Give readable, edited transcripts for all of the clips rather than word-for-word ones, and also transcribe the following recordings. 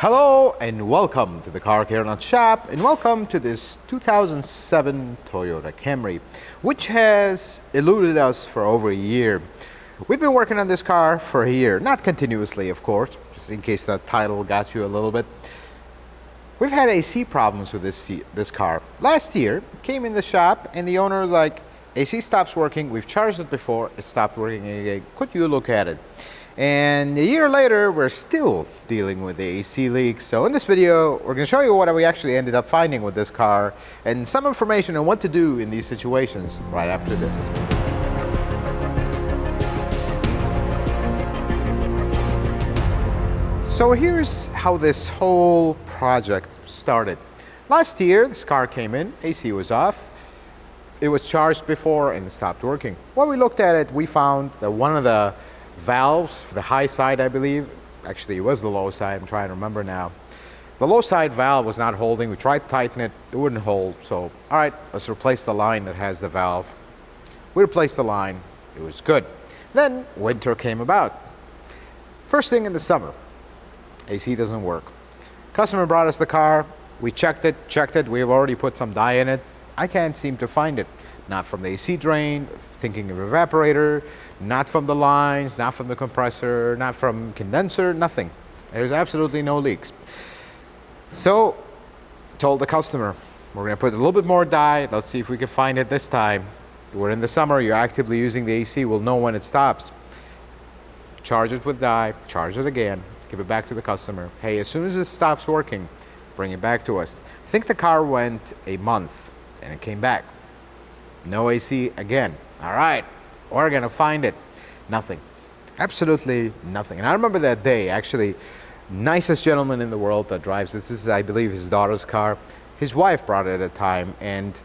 Hello and welcome to the Car Care Nut Shop, and welcome to this 2007 Toyota Camry, which has eluded us for over a year. We've been working on this car for a year, not continuously of course, just in case that title got you a little bit. We've had AC problems with this car. Last year, it came in the shop and the owner was like, AC stops working, we've charged it before, it stopped working again, could you look at it? And a year later, we're still dealing with the AC leaks. So in this video, we're going to show you what we actually ended up finding with this car and some information on what to do in these situations right after this. So here's how this whole project started. Last year, this car came in, AC was off. It was charged before and it stopped working. When we looked at it, we found that one of the valves for the high side, I believe, actually it was the low side, I'm trying to remember now. The low side valve was not holding. We tried to tighten it, it wouldn't hold. So, all right, let's replace the line that has the valve. We replaced the line, it was good. Then winter came about. First thing in the summer, AC doesn't work. Customer brought us the car, we checked it, we've already put some dye in it. I can't seem to find it. Not from the AC drain, thinking of evaporator, not from the lines, not from the compressor, not from condenser, nothing. There's absolutely no leaks. So, told the customer, we're gonna put a little bit more dye, let's see if we can find it this time. We're in the summer, you're actively using the AC, we'll know when it stops. Charge it with dye, charge it again, give it back to the customer. Hey, as soon as it stops working, bring it back to us. I think the car went a month and it came back. No AC again. All right, we're gonna find it. Nothing, absolutely nothing. And I remember that day, actually, nicest gentleman in the world that drives this. This is, I believe, his daughter's car. His wife brought it at a time, and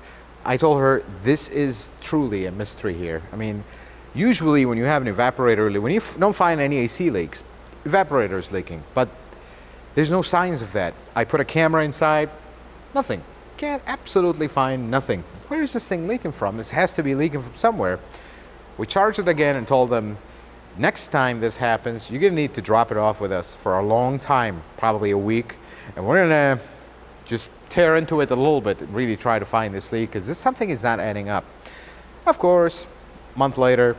I told her, this is truly a mystery here. I mean, usually when you have an evaporator, when you don't find any AC leaks, evaporator is leaking, but there's no signs of that. I put a camera inside, nothing. Can't absolutely find nothing. Where is this thing leaking from? It has to be leaking from somewhere. We charged it again and told them, next time this happens, you're gonna need to drop it off with us for a long time, probably a week, and we're gonna just tear into it a little bit and really try to find this leak, because something is not adding up. Of course, a month later,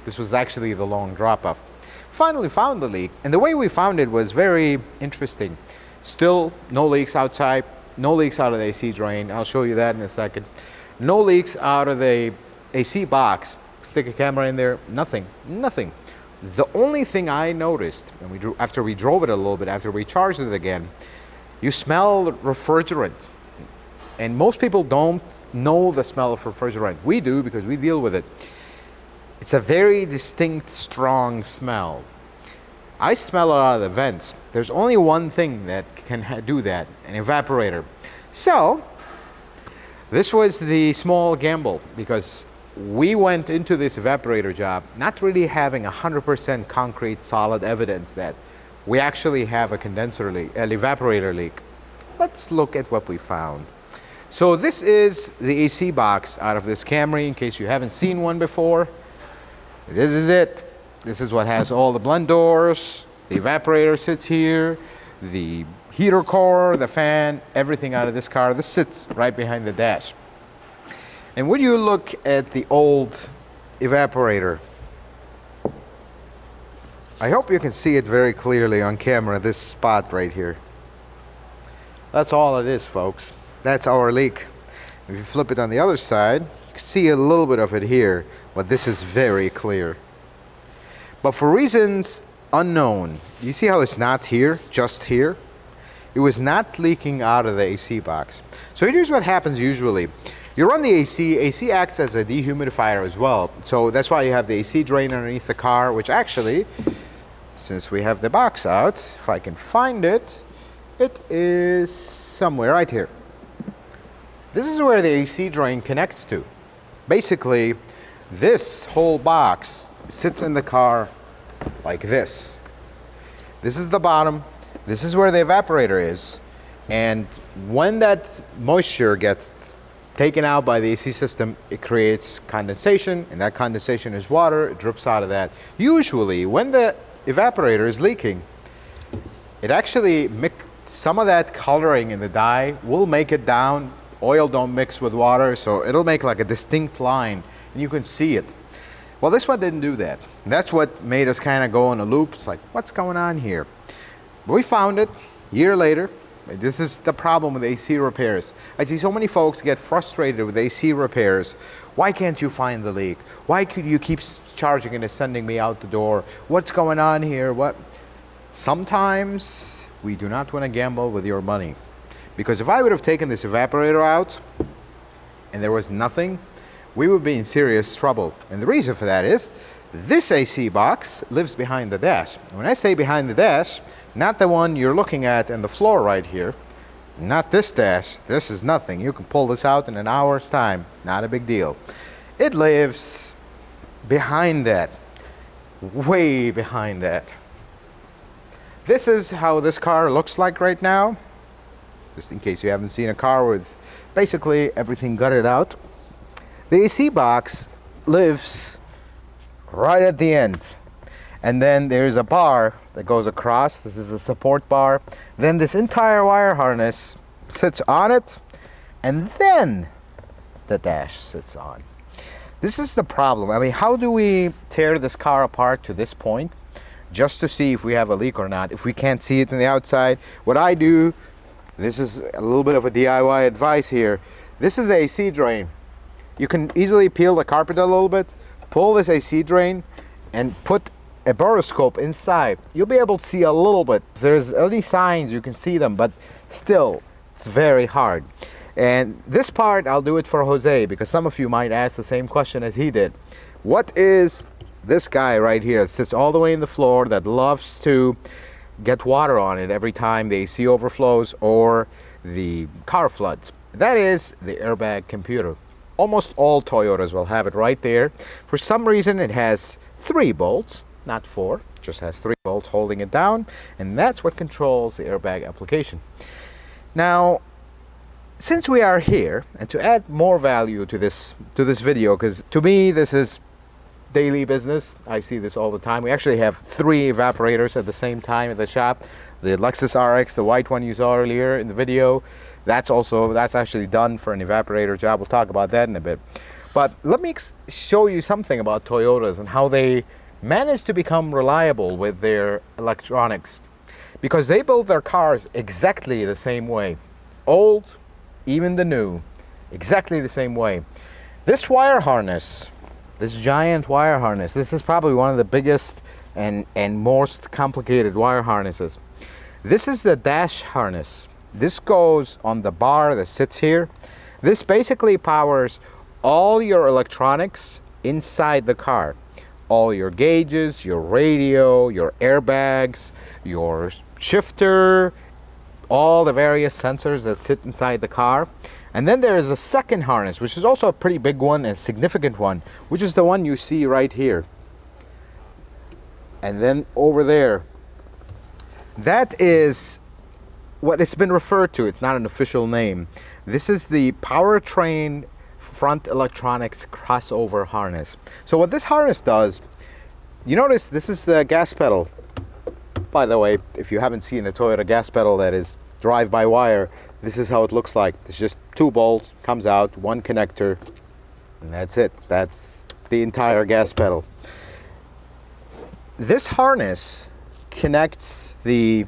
this was actually the long drop-off. Finally found the leak, and the way we found it was very interesting. Still no leaks outside, no leaks out of the AC drain. I'll show you that in a second. No leaks out of the AC box. Stick a camera in there, nothing. The only thing I noticed, and after we drove it a little bit, after we charged it again, you smell refrigerant. And most people don't know the smell of refrigerant. We do, because we deal with it. It's a very distinct, strong smell. I smell it out of the vents. There's only one thing that can do that, an evaporator. So, this was the small gamble, because we went into this evaporator job not really having 100% concrete, solid evidence that we actually have a condenser leak, an evaporator leak. Let's look at what we found. So this is the AC box out of this Camry, in case you haven't seen one before. This is it. This is what has all the blend doors, the evaporator sits here, the heater core, the fan, everything out of this car. This sits right behind the dash. And when you look at the old evaporator, I hope you can see it very clearly on camera, this spot right here. That's all it is, folks. That's our leak. If you flip it on the other side, you can see a little bit of it here, but this is very clear. But for reasons unknown, you see how it's not here, just here? It was not leaking out of the AC box. So here's what happens usually. You run the AC acts as a dehumidifier as well. So that's why you have the AC drain underneath the car, which actually, since we have the box out, if I can find it, it is somewhere right here. This is where the AC drain connects to. Basically, this whole box sits in the car like this. This is the bottom, this is where the evaporator is, and when that moisture gets taken out by the AC system, it creates condensation, and that condensation is water, it drips out of that. Usually, when the evaporator is leaking, It actually some of that coloring in the dye will make it down. Oil don't mix with water, so it'll make like a distinct line and you can see it. Well, this one didn't do that. And that's what made us kind of go on a loop. It's like, what's going on here? But we found it a year later. This is the problem with AC repairs. I see so many folks get frustrated with AC repairs. Why can't you find the leak? Why could you keep charging and sending me out the door? What's going on here? What? Sometimes we do not want to gamble with your money. Because if I would have taken this evaporator out and there was nothing, we would be in serious trouble. And the reason for that is this AC box lives behind the dash. When I say behind the dash, not the one you're looking at in the floor right here, not this dash. This is nothing. You can pull this out in an hour's time. Not a big deal. It lives behind that, way behind that. This is how this car looks like right now. Just in case you haven't seen a car with basically everything gutted out. The AC box lives right at the end. And then there's a bar that goes across. This is a support bar. Then this entire wire harness sits on it. And then the dash sits on. This is the problem. I mean, how do we tear this car apart to this point? Just to see if we have a leak or not. If we can't see it on the outside. What I do, this is a little bit of a DIY advice here. This is a AC drain. You can easily peel the carpet a little bit, pull this AC drain, and put a borescope inside. You'll be able to see a little bit. If there's any signs, you can see them, but still, it's very hard. And this part, I'll do it for Jose, because some of you might ask the same question as he did. What is this guy right here that sits all the way in the floor that loves to get water on it every time the AC overflows or the car floods? That is the airbag computer. Almost all Toyotas will have it right there. For some reason, it has 3 bolts, not 4. It just has 3 bolts holding it down, and that's what controls the airbag application. Now, since we are here, and to add more value to this video, because to me this is daily business. I see this all the time. We actually have 3 evaporators at the same time at the shop. The Lexus RX, the white one you saw earlier in the video, that's actually done for an evaporator job. We'll talk about that in a bit. But let me show you something about Toyotas and how they manage to become reliable with their electronics. Because they build their cars exactly the same way. Old, even the new, exactly the same way. This wire harness, this giant wire harness, this is probably one of the biggest and most complicated wire harnesses. This is the dash harness. This goes on the bar that sits here. This basically powers all your electronics inside the car. All your gauges, your radio, your airbags, your shifter, all the various sensors that sit inside the car. And then there is a second harness, which is also a pretty big one and significant one, which is the one you see right here. And then over there, that is what it's been referred to. It's not an official name. This is the powertrain front electronics crossover harness. So what this harness does, you notice this is the gas pedal. By the way, if you haven't seen a Toyota gas pedal that is drive-by-wire, this is how it looks like. It's just 2 bolts, comes out, 1 connector, and that's it. That's the entire gas pedal. This harness connects the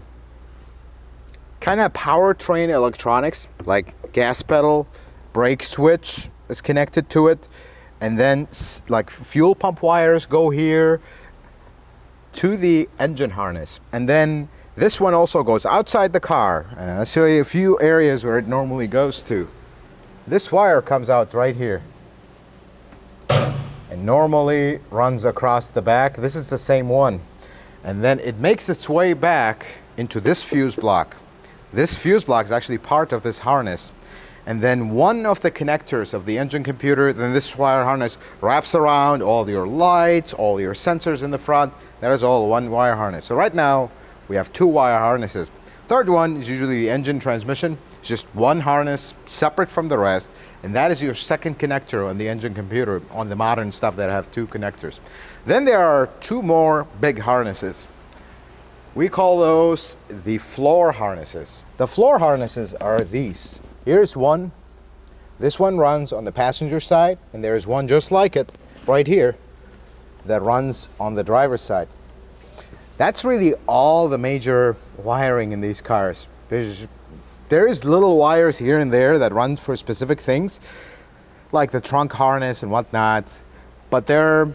kind of powertrain electronics, like gas pedal, brake switch is connected to it, and then like fuel pump wires go here to the engine harness. And then this one also goes outside the car. And I'll show you a few areas where it normally goes to. This wire comes out right here and normally runs across the back. This is the same one. And then it makes its way back into this fuse block. This fuse block is actually part of this harness. And then one of the connectors of the engine computer, then this wire harness wraps around all your lights, all your sensors in the front. That is all one wire harness. So right now we have 2 wire harnesses. Third one is usually the engine transmission. It's just one harness separate from the rest. And that is your second connector on the engine computer, on the modern stuff that have 2 connectors. Then there are 2 more big harnesses. We call those the floor harnesses. The floor harnesses are these. Here's one. This one runs on the passenger side, and there's one just like it right here that runs on the driver's side. That's really all the major wiring in these cars. There is little wires here and there that run for specific things, like the trunk harness and whatnot, but they're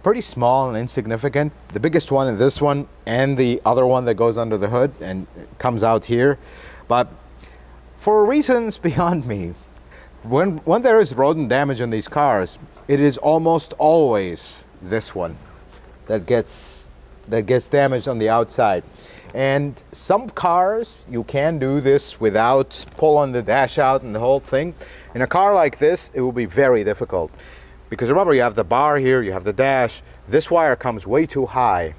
pretty small and insignificant. The biggest one is this one, and the other one that goes under the hood and comes out here. But for reasons beyond me, when there is rodent damage in these cars, it is almost always this one that gets damaged on the outside. And some cars, you can do this without pulling the dash out and the whole thing. In a car like this, it will be very difficult. Because remember, you have the bar here, you have the dash. This wire comes way too high.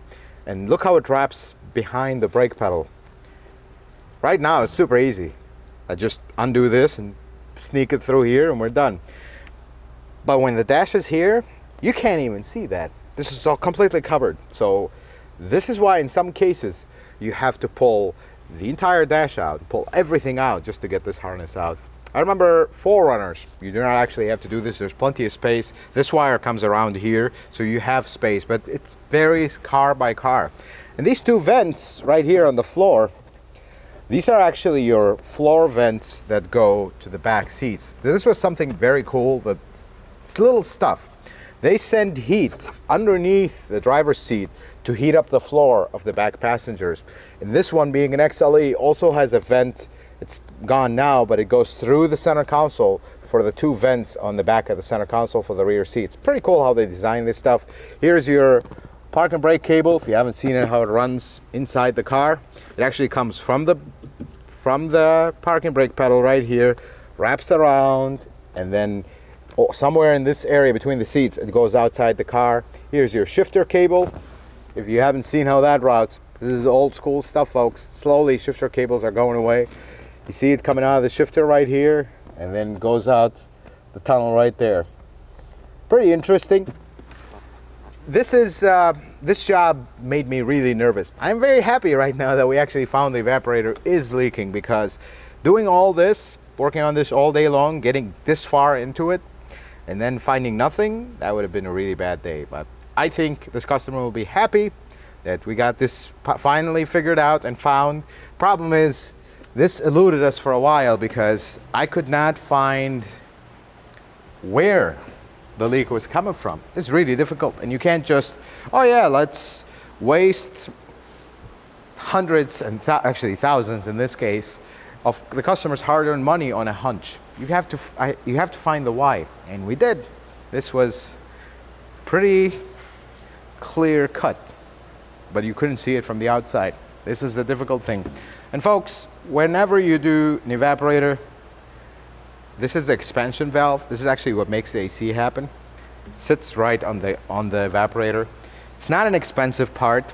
And look how it wraps behind the brake pedal. Right now, it's super easy. I just undo this and sneak it through here and we're done. But when the dash is here, you can't even see that. This is all completely covered. So this is why in some cases you have to pull the entire dash out, pull everything out just to get this harness out. I remember 4Runners, you do not actually have to do this. There's plenty of space. This wire comes around here, so you have space, but it varies car by car. And these two vents right here on the floor, these are actually your floor vents that go to the back seats. This was something very cool, that it's little stuff. They send heat underneath the driver's seat to heat up the floor of the back passengers. And this one, being an XLE, also has a vent. It's gone now, but it goes through the center console for the two vents on the back of the center console for the rear seats. Pretty cool how they design this stuff. Here's your park and brake cable. If you haven't seen it, how it runs inside the car, it actually comes from the park and brake pedal right here, wraps around, and then somewhere in this area between the seats, it goes outside the car. Here's your shifter cable. If you haven't seen how that routes, this is old school stuff, folks. Slowly, shifter cables are going away. You see it coming out of the shifter right here, and then goes out the tunnel right there. Pretty interesting. This job made me really nervous. I'm very happy right now that we actually found the evaporator is leaking, because doing all this, working on this all day long, getting this far into it, and then finding nothing, that would have been a really bad day. But I think this customer will be happy that we got this finally figured out and found. Problem is, this eluded us for a while because I could not find where the leak was coming from. It's really difficult, and you can't just, oh yeah, let's waste hundreds and actually thousands in this case of the customer's hard-earned money on a hunch. You have to find the why, and we did. This was pretty clear cut, but you couldn't see it from the outside. This is the difficult thing. And folks, whenever you do an evaporator, this is the expansion valve. This is actually what makes the AC happen. It sits right on the evaporator. It's not an expensive part.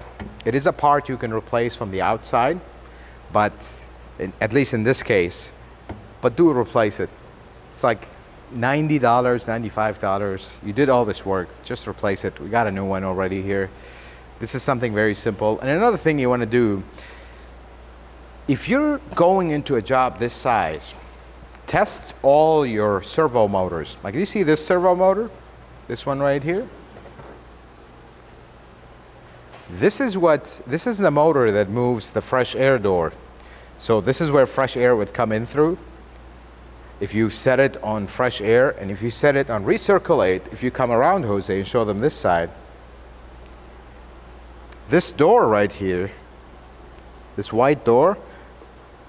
It is a part you can replace from the outside, but at least in this case, but do replace it. It's like $90, $95. You did all this work, just replace it. We got a new one already here. This is something very simple. And another thing you want to do, if you're going into a job this size, test all your servo motors. Like, you see this servo motor? This one right here? This is the motor that moves the fresh air door. So this is where fresh air would come in through. If you set it on fresh air, and if you set it on recirculate, if you come around, Jose, and show them this side, this door right here, this white door,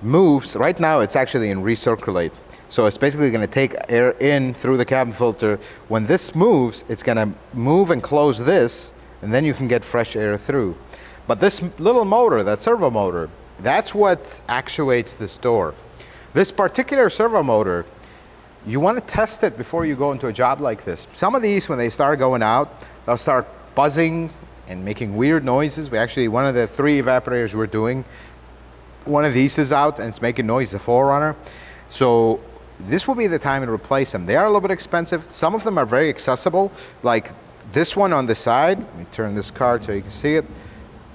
moves. Right now it's actually in recirculate. So it's basically going to take air in through the cabin filter. When this moves, it's going to move and close this, and then you can get fresh air through. But this little motor, that servo motor, that's what actuates this door. This particular servo motor, you want to test it before you go into a job like this. Some of these, when they start going out, they'll start buzzing and making weird noises. We actually, one of the 3 evaporators we're doing, one of these is out and it's making noise, the 4Runner. So this will be the time to replace them. They are a little bit expensive. Some of them are very accessible, like this one on the side. Let me turn this card so you can see it.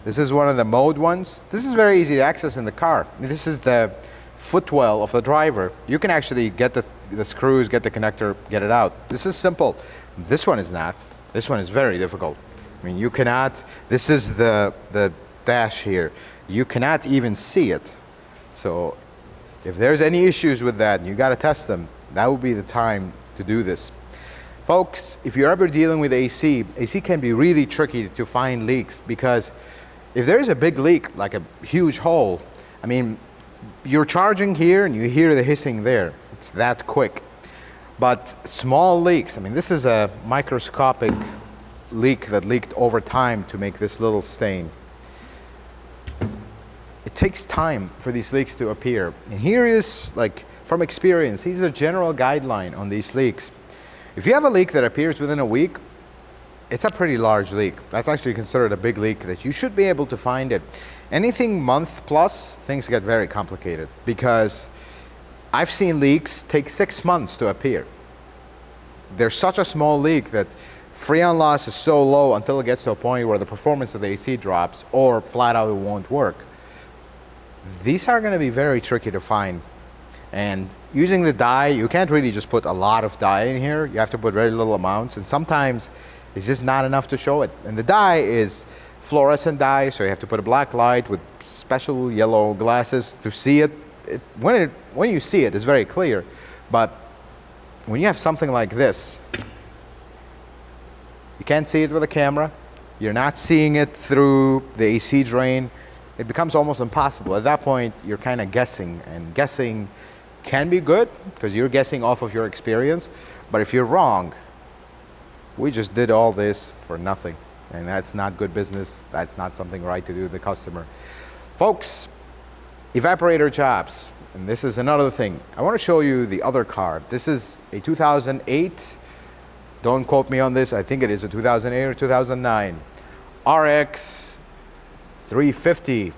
This is one of the mode ones. This is very easy to access in the car. This is the footwell of the driver. You can actually get the screws, get the connector, get it out. This is simple. This one is not. This one is very difficult. I mean, you cannot, this is the dash here. You cannot even see it. So if there's any issues with that and you got to test them, that would be the time to do this. Folks, if you're ever dealing with AC, AC can be really tricky to find leaks, because if there's a big leak, like a huge hole, I mean, you're charging here and you hear the hissing there. It's that quick. But small leaks, I mean, this is a microscopic leak that leaked over time to make this little stain. It takes time for these leaks to appear. And here is, like, from experience, here's a general guideline on these leaks. If you have a leak that appears within a week, it's a pretty large leak. That's actually considered a big leak that you should be able to find it. Anything month plus, things get very complicated, because I've seen leaks take 6 months to appear. There's such a small leak that freon loss is so low until it gets to a point where the performance of the AC drops, or flat out it won't work. These are going to be very tricky to find. And using the dye, you can't really just put a lot of dye in here. You have to put very little amounts, and sometimes it's just not enough to show it. And the dye is fluorescent dye, so you have to put a black light with special yellow glasses to see it. When you see it, it's very clear. But when you have something like this, you can't see it with a camera. You're not seeing it through the AC drain. It becomes almost impossible. At that point, you're kind of guessing, and guessing can be good because you're guessing off of your experience. But if you're wrong, we just did all this for nothing, and that's not good business. That's not something right to do to the customer. Folks, evaporator jobs, and this is another thing. I want to show you the other car. This is a 2008, don't quote me on this, I think it is a 2008 or 2009 RX 350.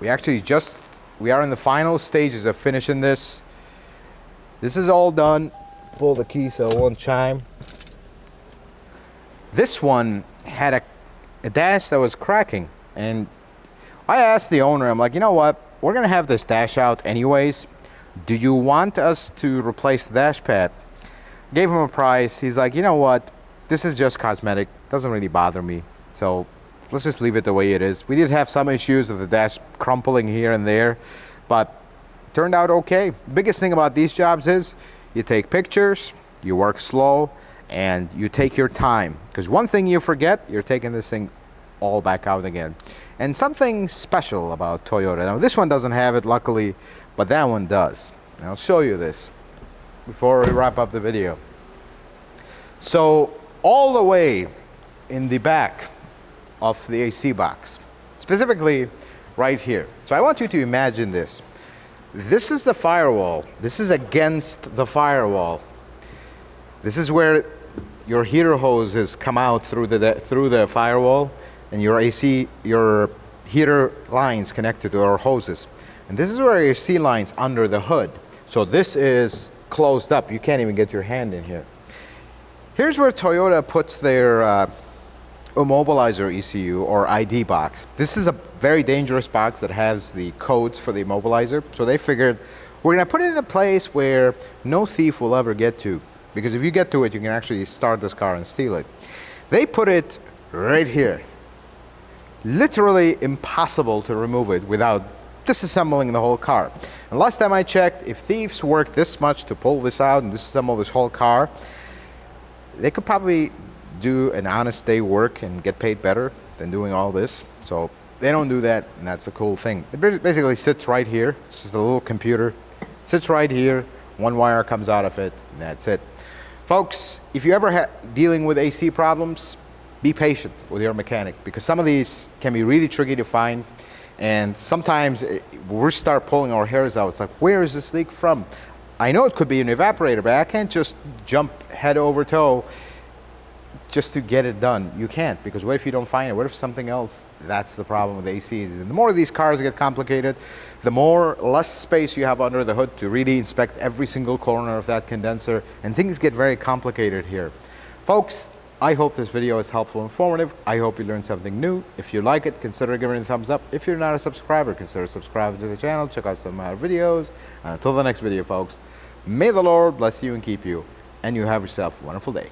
We are in the final stages of finishing this. This is all done. Pull the key so it won't chime. This one had a dash that was cracking, and I asked the owner, I'm like, you know what, we're gonna have this dash out anyways. Do you want us to replace the dash pad? Gave him a price. He's like, you know what, this is just cosmetic, doesn't really bother me, so let's just leave it the way it is. We did have some issues of the dash crumpling here and there, but it turned out okay. The biggest thing about these jobs is you take pictures, you work slow, and you take your time, because one thing you forget, you're taking this thing all back out again. And something special about Toyota, now this one doesn't have it luckily, but that one does. And I'll show you this before we wrap up the video. So all the way in the back of the AC box, specifically right here. So I want you to imagine this. This is the firewall. This is against the firewall. This is where your heater hoses come out through the firewall, and your heater lines connected to our hoses. And this is where your AC lines under the hood. So this is closed up. You can't even get your hand in here. Here's where Toyota puts their immobilizer ECU or ID box. This is a very dangerous box that has the codes for the immobilizer. So they figured we're gonna put it in a place where no thief will ever get to. Because if you get to it, you can actually start this car and steal it. They put it right here. Literally impossible to remove it without disassembling the whole car. And last time I checked, if thieves work this much to pull this out and disassemble this whole car, they could probably do an honest day work and get paid better than doing all this. So they don't do that, and that's a cool thing. It basically sits right here. It's just a little computer. Sits right here. One wire comes out of it, and that's it. Folks, if you ever dealing with AC problems, be patient with your mechanic, because some of these can be really tricky to find, and sometimes we start pulling our hairs out. It's like, where is this leak from? I know it could be an evaporator, but I can't just jump head over toe just to get it done. You can't, because what if you don't find it? What if something else? That's the problem with AC. The more these cars get complicated, the less space you have under the hood to really inspect every single corner of that condenser, and things get very complicated here. Folks, I hope this video is helpful and informative. I hope you learned something new. If you like it, consider giving it a thumbs up. If you're not a subscriber, consider subscribing to the channel. Check out some other videos. And until the next video, folks, may the Lord bless you and keep you, and you have yourself a wonderful day.